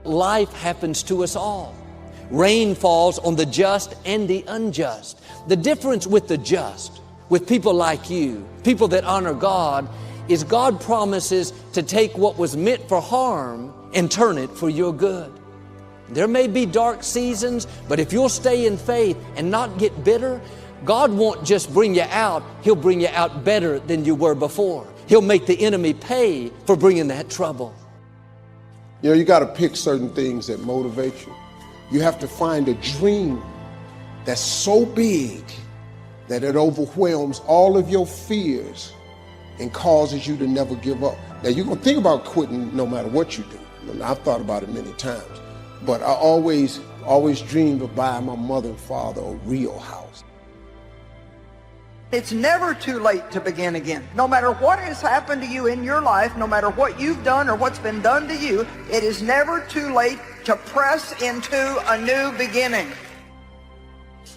Life happens to us all. Rain falls on the just and the unjust. The difference with the just, with people like you, people that honor God, is God promises to take what was meant for harm and turn it for your good. There may be dark seasons, but if you'll stay in faith and not get bitter, God won't just bring you out, He'll bring you out better than you were before. He'll make the enemy pay for bringing that trouble. You know, you got to pick certain things that motivate you. You have to find a dream that's so big that it overwhelms all of your fears and causes you to never give up. Now, you're going to think about quitting no matter what you do. I've thought about it many times, but I always dreamed of buying my mother and father a real house. It's never too late to begin again. No matter what has happened to you in your life, no matter what you've done or what's been done to you, it is never too late to press into a new beginning.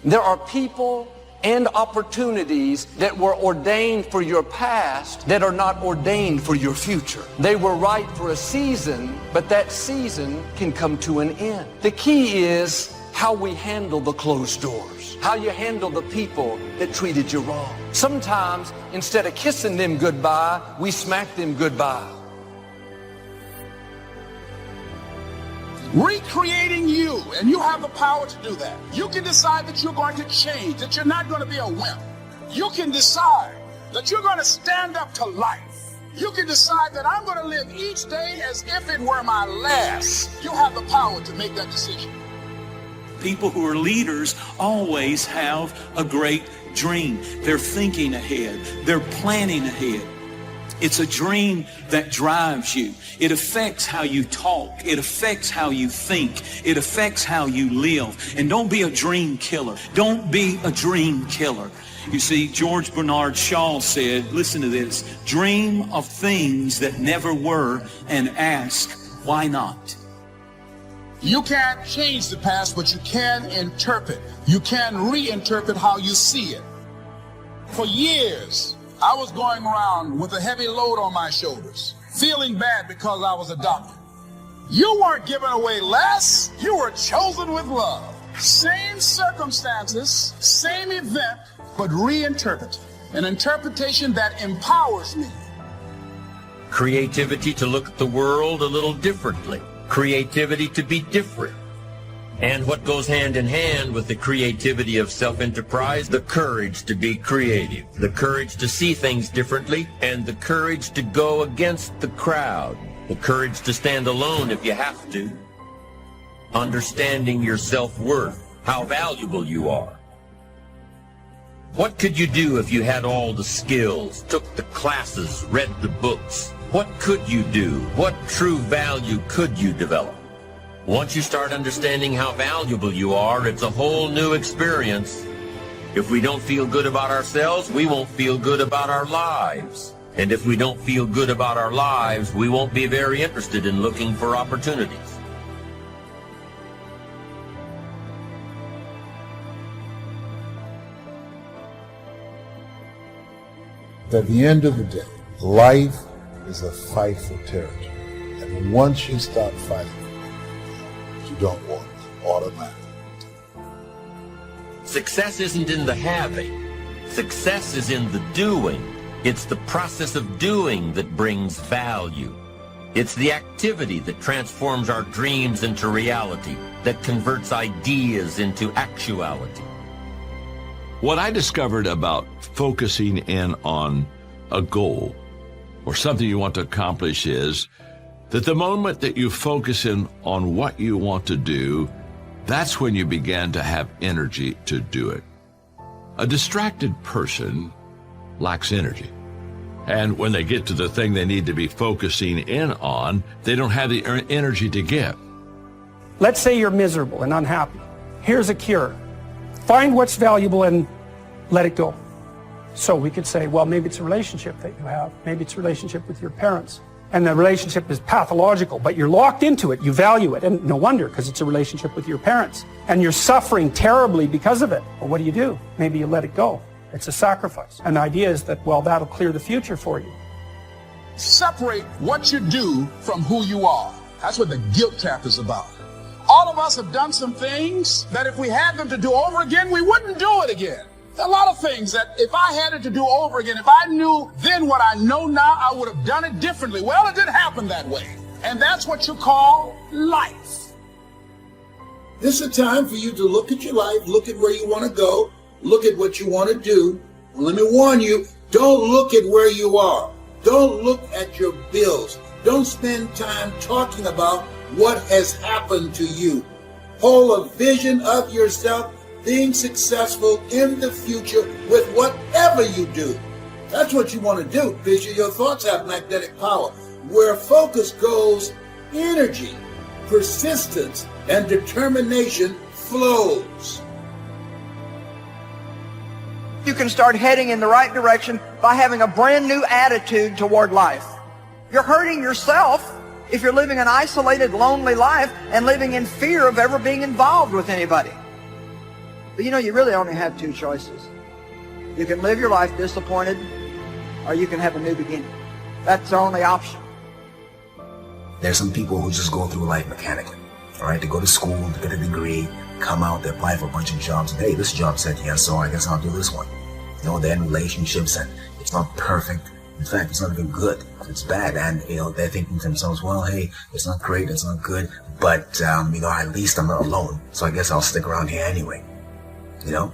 There are people and opportunities that were ordained for your past that are not ordained for your future. They were right for a season, but that season can come to an end. The key is how we handle the closed doors, how you handle the people that treated you wrong. Sometimes, instead of kissing them goodbye, we smack them goodbye. Recreating you, and you have the power to do that. You can decide that you're going to change, that you're not going to be a wimp. You can decide that you're going to stand up to life. You can decide that I'm going to live each day as if it were my last. You have the power to make that decision. People who are leaders always have a great dream. They're thinking ahead. They're planning ahead. It's a dream that drives you. It affects how you talk. It affects how you think. It affects how you live. And don't be a dream killer. Don't be a dream killer. You see, George Bernard Shaw said, listen to this, dream of things that never were and ask, why not? You can't change the past, but you can interpret. You can reinterpret how you see it. For years, I was going around with a heavy load on my shoulders, feeling bad because I was adopted. You weren't given away less, you were chosen with love. Same circumstances, same event, but reinterpreted. An interpretation that empowers me. Creativity to look at the world a little differently. Creativity to be different. And what goes hand in hand with the creativity of self-enterprise? The courage to be creative, the courage to see things differently, and the courage to go against the crowd, the courage to stand alone if you have to. Understanding your self-worth, how valuable you are. What could you do if you had all the skills, took the classes, read the books? What could you do? What true value could you develop? Once you start understanding how valuable you are, it's a whole new experience. If we don't feel good about ourselves, we won't feel good about our lives. And if we don't feel good about our lives, we won't be very interested in looking for opportunities. At the end of the day, life is a fight for territory. And once you stop fighting, you don't want it automatically. Success isn't in the having. Success is in the doing. It's the process of doing that brings value. It's the activity that transforms our dreams into reality, that converts ideas into actuality. What I discovered about focusing in on a goal or something you want to accomplish is that the moment that you focus in on what you want to do, that's when you begin to have energy to do it. A distracted person lacks energy. And when they get to the thing they need to be focusing in on, they don't have the energy to give. Let's say you're miserable and unhappy. Here's a cure. Find what's valuable and let it go. So we could say, well, maybe it's a relationship that you have. Maybe it's a relationship with your parents. And the relationship is pathological, but you're locked into it. You value it. And no wonder, because it's a relationship with your parents. And you're suffering terribly because of it. Well, what do? Maybe you let it go. It's a sacrifice. And the idea is that, well, that'll clear the future for you. Separate what you do from who you are. That's what the guilt trap is about. All of us have done some things that if we had them to do over again, we wouldn't do it again. There are a lot of things that if I had it to do over again, if I knew then what I know now, I would have done it differently. Well, it didn't happen that way. And that's what you call life. This is a time for you to look at your life, look at where you want to go, look at what you want to do. Let me warn you, don't look at where you are. Don't look at your bills. Don't spend time talking about what has happened to you. Hold a vision of yourself being successful in the future with whatever you do. That's what you want to do, because your thoughts have magnetic power. Where focus goes, energy, persistence, and determination flows. You can start heading in the right direction by having a brand new attitude toward life. You're hurting yourself if you're living an isolated, lonely life and living in fear of ever being involved with anybody. But you know, you really only have two choices. You can live your life disappointed, or you can have a new beginning. That's the only option. There's some people who just go through life mechanically. All right, they go to school, they get a degree, come out, they apply for a bunch of jobs. Hey, this job said yes, so I guess I'll do this one. You know, they're in relationships and it's not perfect. In fact, it's not even good. It's bad. And, you know, they're thinking to themselves, well, hey, it's not great, it's not good, but, you know, at least I'm not alone. So I guess I'll stick around here anyway. You know,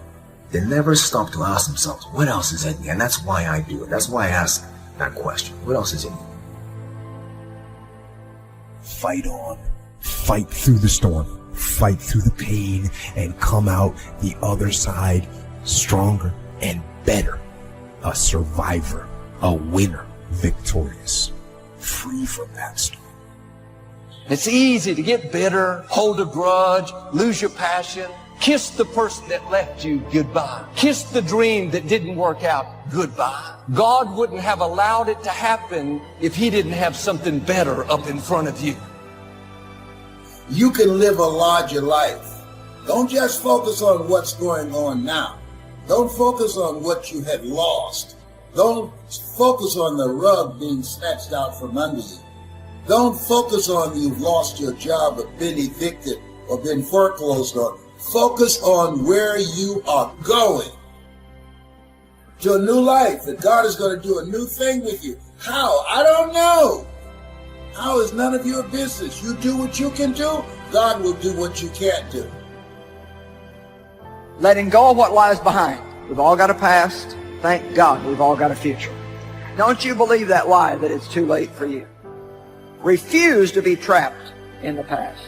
they never stop to ask themselves, what else is in me? And that's why I do it. That's why I ask that question. What else is in me? Fight on. Fight through the storm. Fight through the pain and come out the other side stronger and better. A survivor. A winner. Victorious. Free from that storm. It's easy to get bitter, hold a grudge, lose your passion, kiss the person that left you goodbye, kiss the dream that didn't work out goodbye. God wouldn't have allowed it to happen if He didn't have something better up in front of you. You can live a larger life. Don't just focus on what's going on now. Don't focus on what you have lost. Don't focus on the rug being snatched out from under you. Don't focus on you've lost your job or been evicted or been foreclosed on. Focus on where you are going to a new life, that God is going to do a new thing with you. How? I don't know. How is none of your business. You do what you can do, God will do what you can't do. Letting go of what lies behind. We've all got a past. Thank God we've all got a future. Don't you believe that lie that it's too late for you. Refuse to be trapped in the past.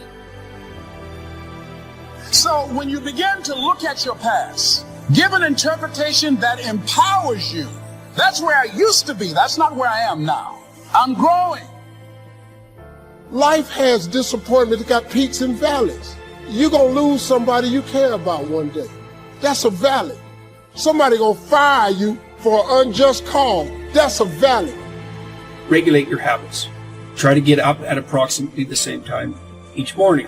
So when you begin to look at your past, give an interpretation that empowers you. That's where I used to be. That's not where I am now. I'm growing. Life has disappointment. It's got peaks and valleys. You're going to lose somebody you care about one day. That's a valley. Somebody going to fire you for an unjust cause. That's a valley. Regulate your habits. Try to get up at approximately the same time each morning.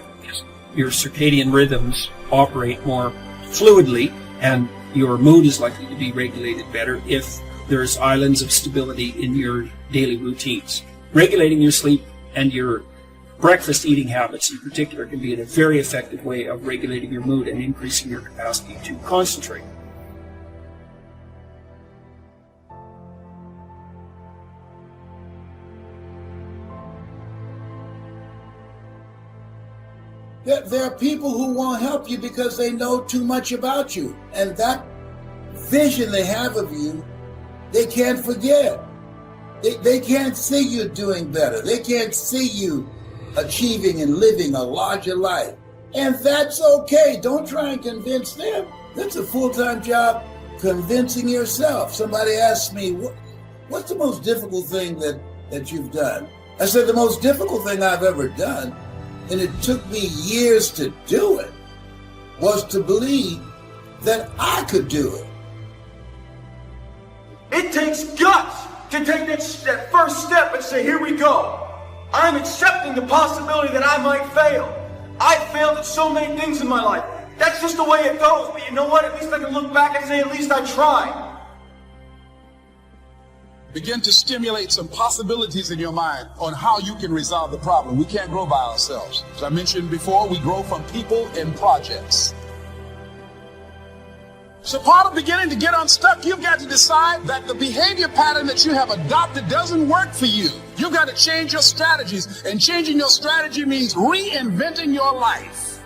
Your circadian rhythms operate more fluidly, and your mood is likely to be regulated better if there's islands of stability in your daily routines. Regulating your sleep and your breakfast eating habits in particular can be a very effective way of regulating your mood and increasing your capacity to concentrate. There are people who won't help you because they know too much about you. And that vision they have of you, they can't forget. They can't see you doing better. They can't see you achieving and living a larger life. And that's okay. Don't try and convince them. That's a full-time job, convincing yourself. Somebody asked me, what's the most difficult thing that you've done? I said, the most difficult thing I've ever done, and it took me years to do it, was to believe that I could do it. It takes guts to take that first step and say, here we go. I'm accepting the possibility that I might fail. I've failed at so many things in my life. That's just the way it goes. But you know what? At least I can look back and say, at least I tried. Begin to stimulate some possibilities in your mind on how you can resolve the problem. We can't grow by ourselves. As I mentioned before, we grow from people and projects. So part of beginning to get unstuck, you've got to decide that the behavior pattern that you have adopted doesn't work for you. You've got to change your strategies, and changing your strategy means reinventing your life.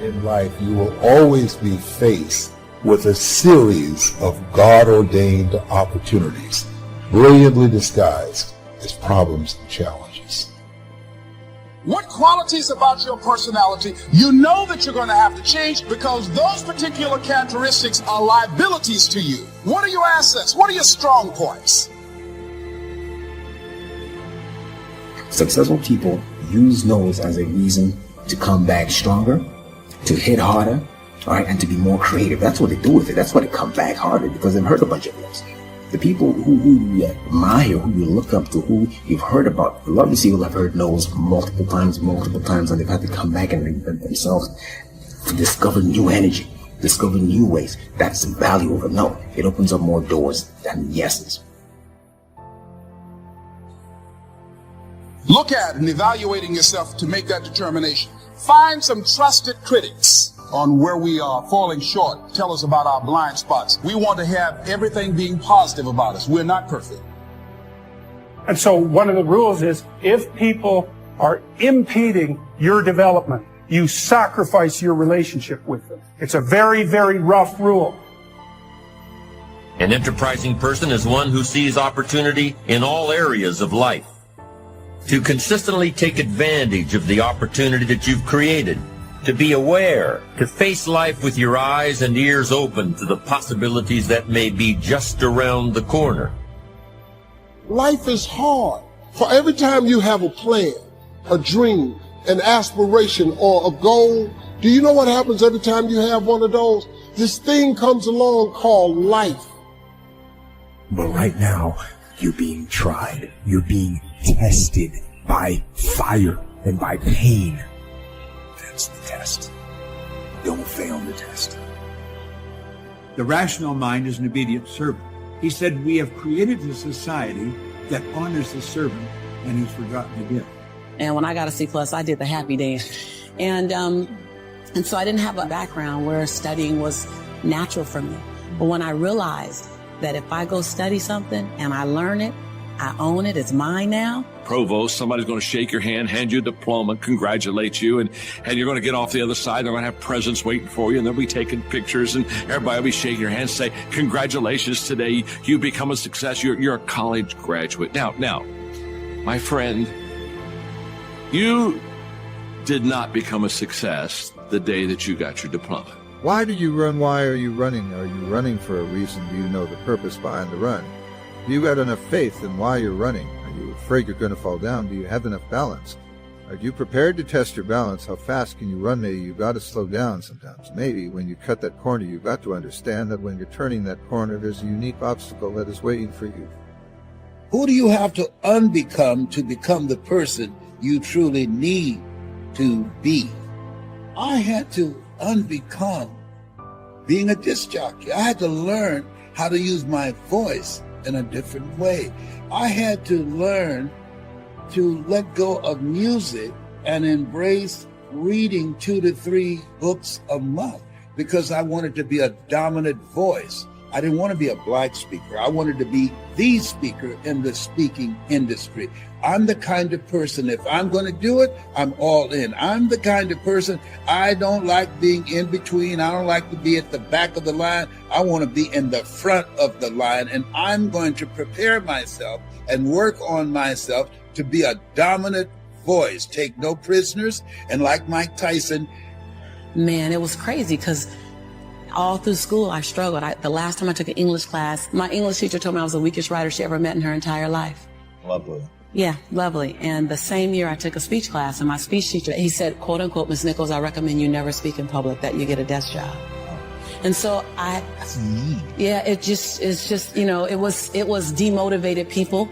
In life, you will always be faced with a series of God-ordained opportunities, brilliantly disguised as problems and challenges. What qualities about your personality you know that you're going to have to change because those particular characteristics are liabilities to you? What are your assets? What are your strong points? Successful people use those as a reason to come back stronger, to hit harder, all right, and to be more creative. That's what they do with it. That's why they come back harder, because they've heard a bunch of those. The people who you admire, who you look up to, who you've heard about, a lot of these people have heard no's multiple times, and they've had to come back and reinvent themselves to discover new energy, discover new ways. That's the value of a no. It opens up more doors than yeses. Look at and evaluating yourself to make that determination. Find some trusted critics on where we are falling short. Tell us about our blind spots. We want to have everything being positive about us. We're not perfect. And so one of the rules is, if people are impeding your development, you sacrifice your relationship with them. It's a very, very rough rule. An enterprising person is one who sees opportunity in all areas of life. To consistently take advantage of the opportunity that you've created. To be aware, to face life with your eyes and ears open to the possibilities that may be just around the corner. Life is hard. For every time you have a plan, a dream, an aspiration, or a goal, do you know what happens every time you have one of those? This thing comes along called life. But right now, you're being tried. You're being tested by fire and by pain. That's the test. Don't fail the test. The rational mind is an obedient servant. He said, we have created a society that honors the servant and has forgotten the gift. And when I got a C+, I did the happy dance. And so I didn't have a background where studying was natural for me. But when I realized that if I go study something and I learn it, I own it, it's mine now. Provost, somebody's going to shake your hand, hand you a diploma, congratulate you, and you're going to get off the other side. They're going to have presents waiting for you, and they'll be taking pictures, and everybody will be shaking your hand, say, congratulations today, you become a success, you're a college graduate. Now, my friend, you did not become a success the day that you got your diploma. Why do you run? Why are you running? Are you running for a reason? Do you know the purpose behind the run? Do you got enough faith in why you're running? Are you afraid you're going to fall down? Do you have enough balance? Are you prepared to test your balance? How fast can you run? Maybe you've got to slow down sometimes. Maybe when you cut that corner, you've got to understand that when you're turning that corner, there's a unique obstacle that is waiting for you. Who do you have to unbecome to become the person you truly need to be? I had to unbecome being a disc jockey. I had to learn how to use my voice in a different way. I had to learn to let go of music and embrace reading 2 to 3 books a month because I wanted to be a dominant voice. I didn't want to be a black speaker. I wanted to be the speaker in the speaking industry. I'm the kind of person, if I'm going to do it, I'm all in. I'm the kind of person, I don't like being in between. I don't like to be at the back of the line. I want to be in the front of the line. And I'm going to prepare myself and work on myself to be a dominant voice. Take no prisoners. And like Mike Tyson. Man, it was crazy because all through school, I struggled. The last time I took an English class, my English teacher told me I was the weakest writer she ever met in her entire life. Lovely. Yeah, lovely. And the same year I took a speech class, and my speech teacher, he said, quote unquote, Ms. Nichols, I recommend you never speak in public, that you get a desk job. And so That's neat. Yeah, it's just, you know, it was demotivated people,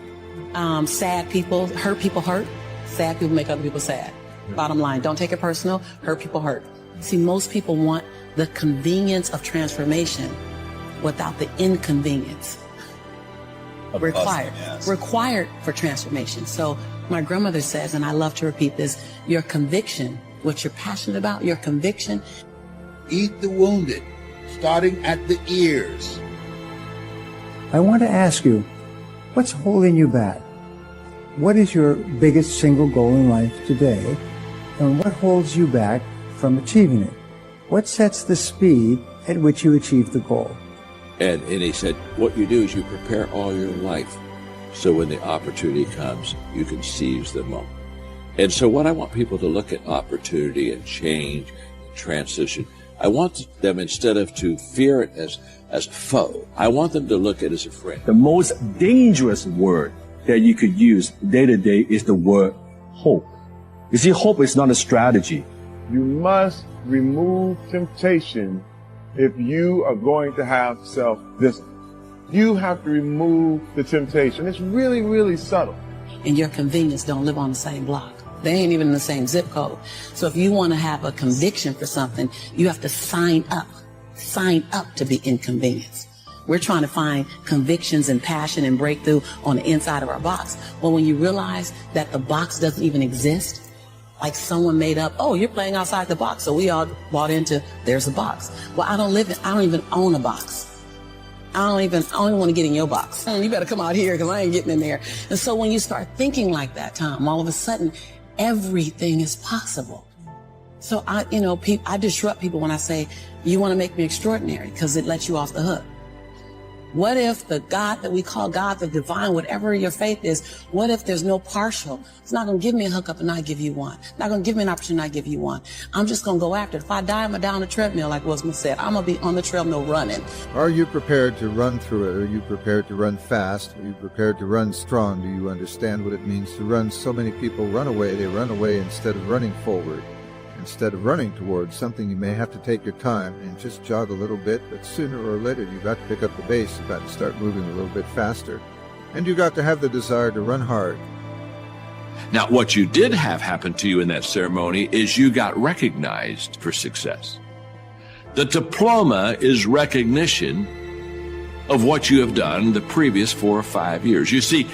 sad people, hurt people hurt. Sad people make other people sad. Bottom line, don't take it personal, hurt people hurt. See, most people want the convenience of transformation without the inconvenience. required for transformation. So my grandmother says, and I love to repeat this, your conviction, what you're passionate about, your conviction. Eat the wounded, starting at the ears. I want to ask you, what's holding you back? What is your biggest single goal in life today? And what holds you back from achieving it? What sets the speed at which you achieve the goal? And he said, what you do is you prepare all your life so when the opportunity comes, you can seize the moment. And so what I want people to look at opportunity and change and transition, I want them, instead of to fear it as a foe, I want them to look at it as a friend. The most dangerous word that you could use day to day is the word hope. You see, hope is not a strategy. You must remove temptation if you are going to have self-discipline. You have to remove the temptation. It's really, really subtle. And your convenience don't live on the same block. They ain't even in the same zip code. So if you want to have a conviction for something, you have to sign up to be inconvenienced. We're trying to find convictions and passion and breakthrough on the inside of our box. Well, when you realize that the box doesn't even exist, like someone made up, oh, you're playing outside the box. So we all bought into, there's a box. Well, I don't even own a box. I don't even want to get in your box. You better come out here because I ain't getting in there. And so when you start thinking like that, Tom, all of a sudden, everything is possible. So I disrupt people when I say, you want to make me extraordinary, because it lets you off the hook. What if the God that we call God, the divine, whatever your faith is, what if there's no partial? It's not going to give me a hookup and not give you one. Not going to give me an opportunity and not give you one. I'm just going to go after it. If I die, I'm going to die on the treadmill, like Will Smith said. I'm going to be on the treadmill running. Are you prepared to run through it? Are you prepared to run fast? Are you prepared to run strong? Do you understand what it means to run? So many people run away. They run away instead of running forward. Instead of running towards something, you may have to take your time and just jog a little bit, but sooner or later you've got to pick up the pace, you've got to start moving a little bit faster, and you've got to have the desire to run hard. Now, what you did have happen to you in that ceremony is you got recognized for success. The diploma is recognition of what you have done the previous 4 or 5 years. You see,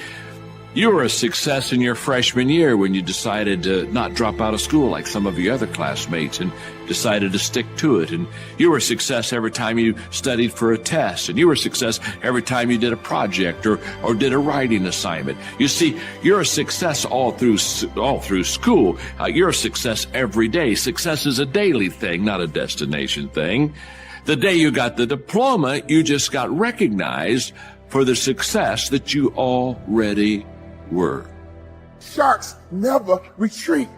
you were a success in your freshman year when you decided to not drop out of school like some of your other classmates and decided to stick to it. And you were a success every time you studied for a test. And you were a success every time you did a project or did a writing assignment. You see, you're a success all through school. You're a success every day. Success is a daily thing, not a destination thing. The day you got the diploma, you just got recognized for the success that you already were. Sharks never retreat.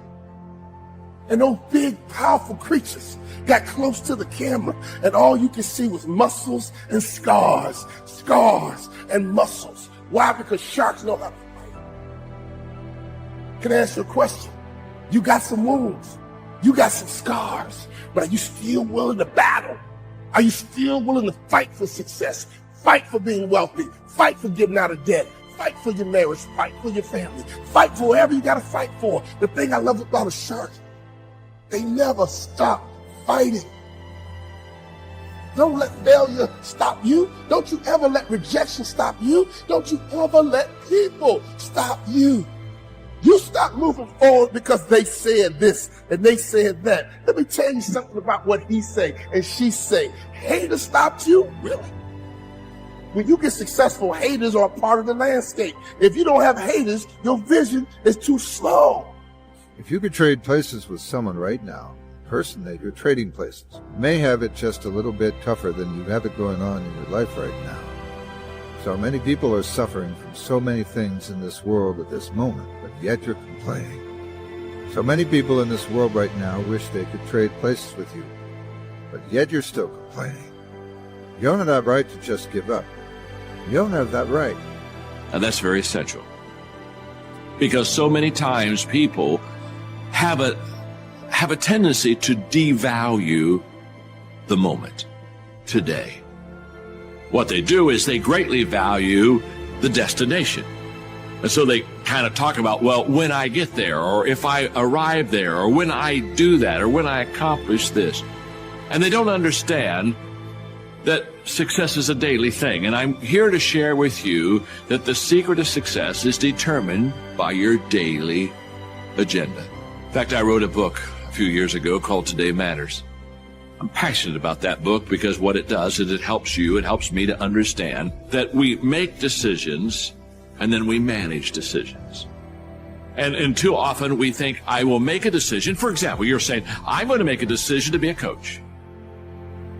And those big, powerful creatures got close to the camera, and all you could see was muscles and scars and muscles. Why? Because sharks know how to fight. Can I ask you a question? You got some wounds. You got some scars. But are you still willing to battle? Are you still willing to fight for success? Fight for being wealthy. Fight for getting out of debt. Fight for your marriage. Fight for your family. Fight for whatever you got to fight for. The thing I love about a shark, they never stop fighting. Don't let failure stop you. Don't you ever let rejection stop you. Don't you ever let people stop you. You stop moving forward because they said this and they said that. Let me tell you something about what he say and she say. Haters stopped you? Really? When you get successful, haters are a part of the landscape. If you don't have haters, your vision is too slow. If you could trade places with someone right now, the person that you're trading places may have it just a little bit tougher than you have it going on in your life right now. So many people are suffering from so many things in this world at this moment, but yet you're complaining. So many people in this world right now wish they could trade places with you, but yet you're still complaining. You don't have that right to just give up. You don't have that right. And that's very essential. Because so many times people have a tendency to devalue the moment, today. What they do is they greatly value the destination. And so they kind of talk about, well, when I get there, or if I arrive there, or when I do that, or when I accomplish this. And they don't understand that success is a daily thing, and I'm here to share with you that the secret of success is determined by your daily agenda. In fact, I wrote a book a few years ago called Today Matters. I'm passionate about that book because what it does is it helps you, it helps me to understand that we make decisions and then we manage decisions. And too often we think, I will make a decision. For example, you're saying, I'm going to make a decision to be a coach.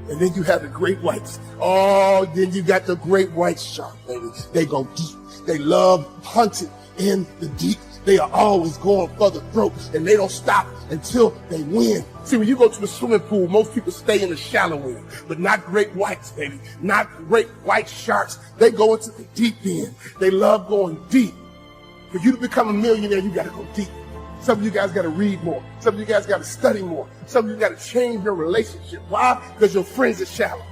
And then you have the great whites. Oh, then you got the great white shark, baby. They go deep. They love hunting in the deep. They are always going for the throat, and they don't stop until they win. See, when you go to the swimming pool, most people stay in the shallow end, but not great whites, baby. Not great white sharks. They go into the deep end. They love going deep. For you to become a millionaire, you got to go deep. Some of you guys got to read more. Some of you guys got to study more. Some of you got to change your relationship. Why? Because your friends are shallow.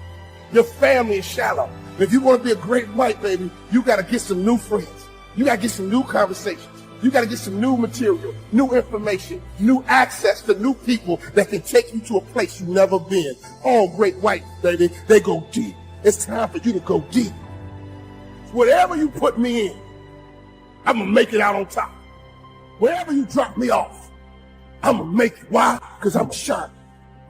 Your family is shallow. And if you want to be a great white, baby, you got to get some new friends. You got to get some new conversations. You got to get some new material, new information, new access to new people that can take you to a place you've never been. All great white, baby, they go deep. It's time for you to go deep. Whatever you put me in, I'm going to make it out on top. Wherever you drop me off, I'm going to make it. Why? Because I'm a shark.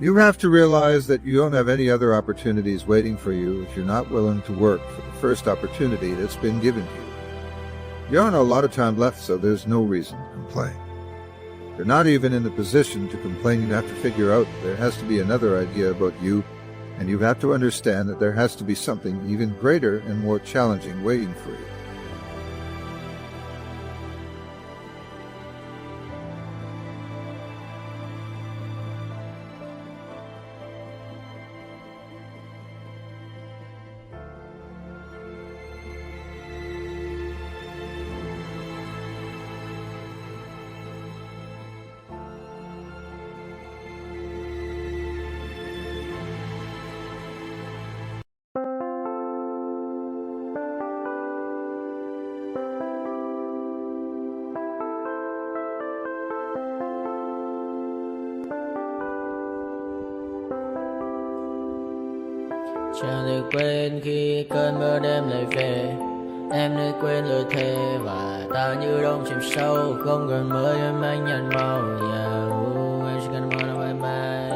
You have to realize that you don't have any other opportunities waiting for you if you're not willing to work for the first opportunity that's been given to you. You don't have a lot of time left, so there's no reason to complain. You're not even in the position to complain. You have to figure out there has to be another idea about you, and you have to understand that there has to be something even greater and more challenging waiting for you. Chẳng được quên khi cơn mưa đêm lại về. Em đã quên lời thề và ta như đông chìm sâu. Không còn mới em anh nhận màu. Em chỉ cần mơ đâu em bay.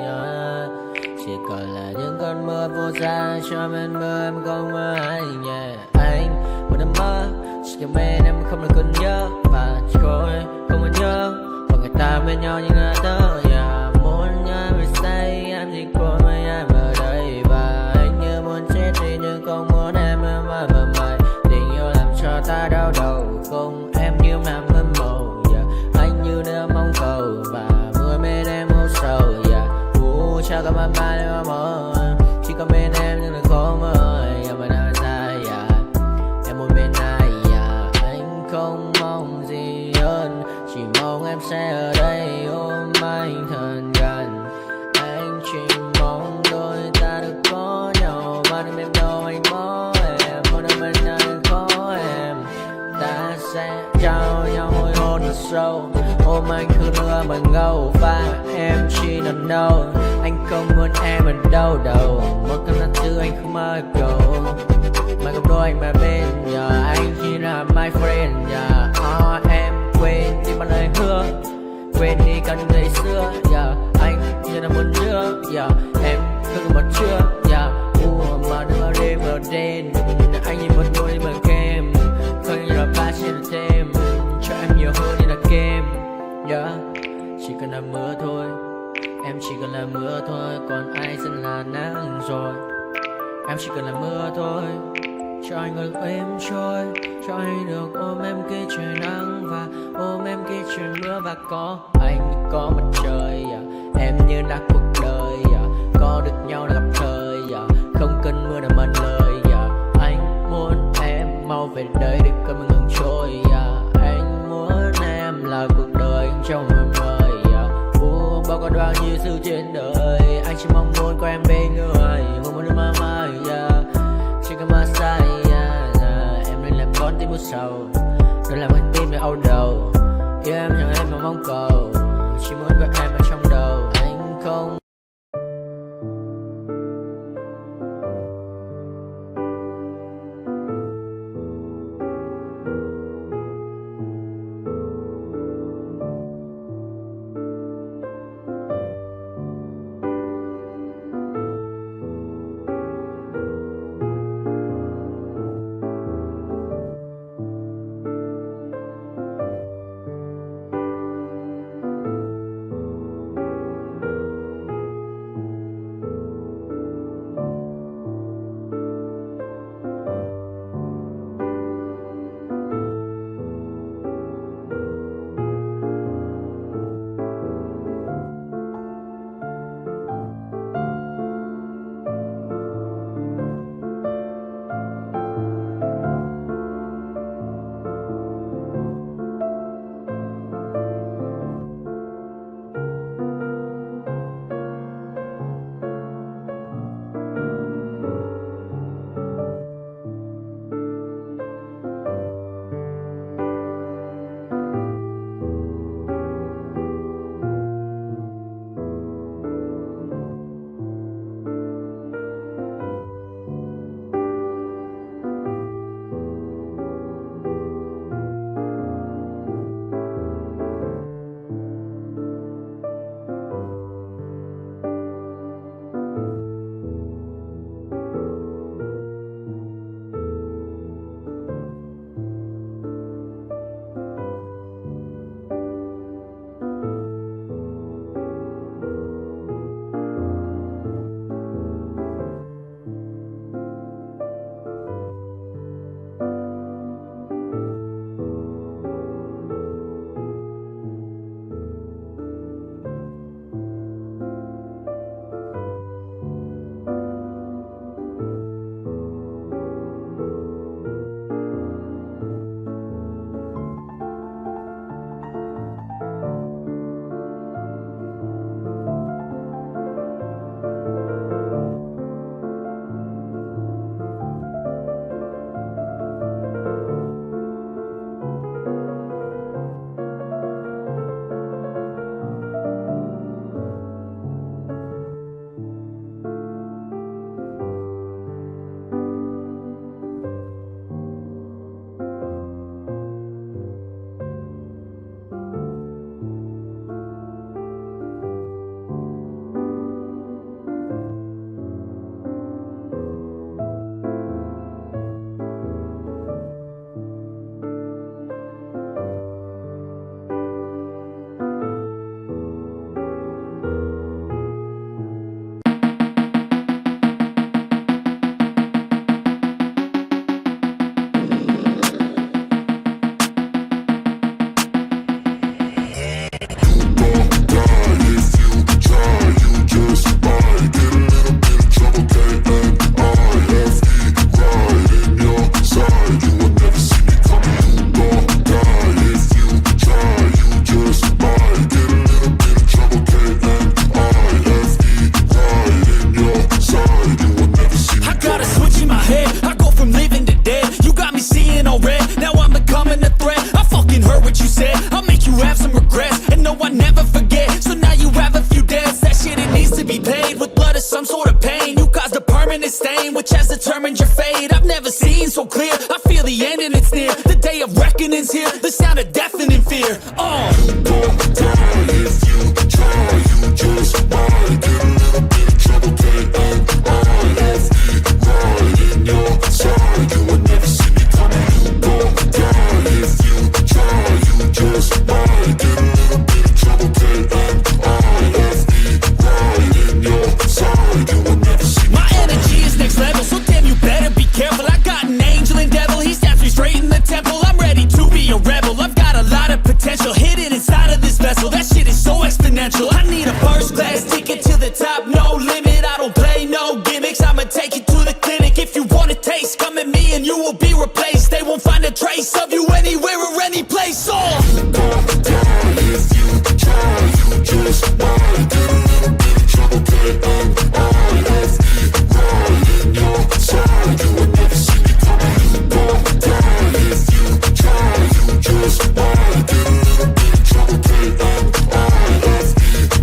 Chỉ còn là những cơn mưa vô giá. Cho bên mơ em không mơ anh. Anh một đêm mơ. Chỉ cần bên em không được còn nhớ. Và chỉ có em không còn nhớ. Và người ta bên nhau như ngã tớ. Muốn nhớ về say em chỉ còn với em ở đây. Và nhưng không muốn em mà mày tình yêu làm cho ta đau đầu không em như mà mơ mộng anh như đang mong cầu và mưa bên em âu sầu cha có mà ba em mơ chỉ có bên em nhưng là khó mơ mà đã ra em muốn bên ai anh không mong gì hơn chỉ mong em sẽ ở đây ôm anh thật gần anh chỉ mong đôi ta được có nhau mà đừng em đâu anh có em một đêm bên anh có em ta sẽ trao nhau môi hôn thật sâu ôm anh cứ nữa mà ngâu và em chỉ nằm đâu anh không muốn em ở đâu đâu một cơn nắng thứ anh không mơ cầu mà gặp đôi anh mà bên nhà anh chỉ là my friend nhà em quên đi bao lời hứa quên đi cả những ngày xưa anh như là một đứa em cứ một chưa mà đừng ở đêm ở đêm anh nhìn một đôi bằng kem không như là ba trên thêm cho em nhiều hơn như là kem chỉ cần là mưa thôi em chỉ cần là mưa thôi còn ai sẽ là nắng rồi em chỉ cần là mưa thôi cho anh ngồi êm trôi cho anh được ôm em kia trời nắng và ôm em kia trời mưa và có anh có mặt trời em như là cuộc đời có được nhau là gặp thời không cần mưa để mất lời anh muốn em mau về đây để cơn mưa ngừng trôi anh muốn em là cuộc đời trong mưa mời bao còn bao nhiêu sự trên đời anh chỉ mong muốn có em bên người không muốn được mơ mơ chỉ cần mơ sai em nên làm con tim mưa sầu nên làm con tim để âu đầu yêu em chẳng em mà mong cầu chỉ muốn có em ở trong đầu anh không reckoning's here, the sound of deafening fear. You gon' die if you try. You just might get a little bit of trouble. K-N-I-F-E, right in your side. You will never see me coming. You gon' die if you try. You just might get a little bit of trouble. K-N-I-F-E, right in your side. You will never see me My energy is next level, so damn you better be careful. I got an angel and devil, he stabs me straight in the temple. I'm ready to be a rebel, I've got a lot of potential hidden inside of this vessel. That shit is so exponential. I need a first class ticket to the top, no limit. I don't play no gimmicks, I'ma take you to the clinic. If you want a taste, come at me and you will be replaced. They won't find a trace of you anywhere or any place. You gon' die if you try. You just might get a little bit of trouble. K-N-I-F-E, right in your side. You will never see me coming. You gon' die if you try. You just might get a little bit of trouble. K-N-I-F-E,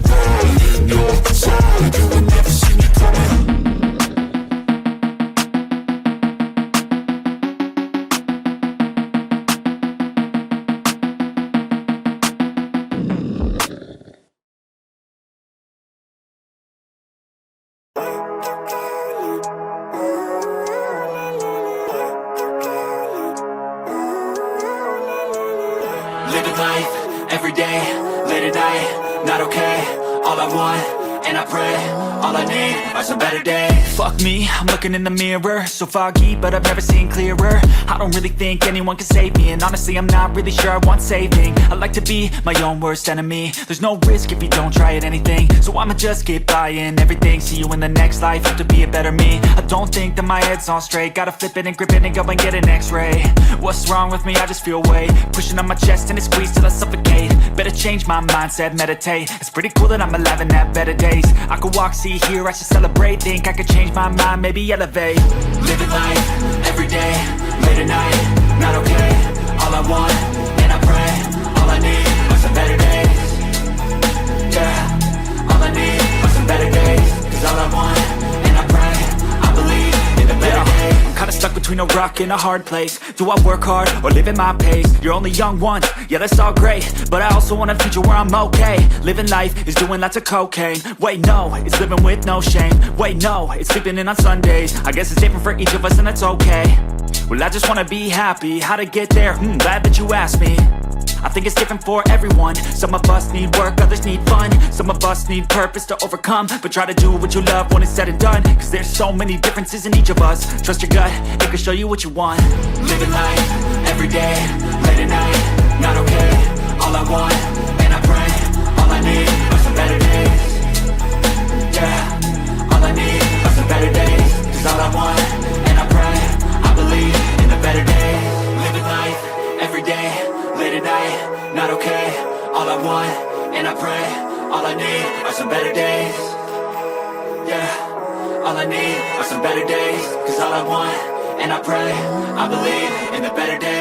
right in your side. You will never see me coming. Living life, every day, late at night, not okay. All I want, and I pray, all I need are some better days. Fuck me, I'm looking in the mirror, so foggy, but I've never seen clearer. I don't really think anyone can save me, and honestly I'm not really sure I want saving. I like to be my own worst enemy. There's no risk if you don't try at anything, so I'ma just keep buying everything. See you in the next life, have to be a better me. I don't think that my head's on straight, gotta flip it and grip it and go and get an x-ray. What's wrong with me? I just feel weight pushing on my chest and it squeezes till I suffocate. Better change my mindset, meditate. It's pretty cool that I'm alive and have better days. I could walk, see, hear, I should celebrate. Think I could change my mind, maybe elevate. Living life, every day, late at night, not okay. All I want, and I pray, all I need are some better days. Yeah, all I need are some better days. Cause all I want, and I pray, I believe in the better days. I'm kinda stuck between a rock and a hard place. Do I work hard or live at my pace? You're only young once, yeah that's all great, but I also want a future where I'm okay. Living life is doing lots of cocaine. Wait no, it's living with no shame. Wait no, it's sleeping in on Sundays. I guess it's different for each of us and that's okay. Well I just wanna be happy, how to get there? Glad that you asked me. I think it's different for everyone. Some of us need work, others need fun. Some of us need purpose to overcome. But try to do what you love when it's said and done. Cause there's so many differences in each of us. Trust your gut, it can show you what you want. Living life, every day, late at night, not okay. All I want, and I pray, all I need are some better days. Yeah, all I need are some better days. Cause all I want, and I pray, I believe in the better days. Living life, every day, late at night, not okay. All I want, and I pray, all I need are some better days. Yeah, all I need are some better days. Cause all I want, and I pray, I believe in the better days.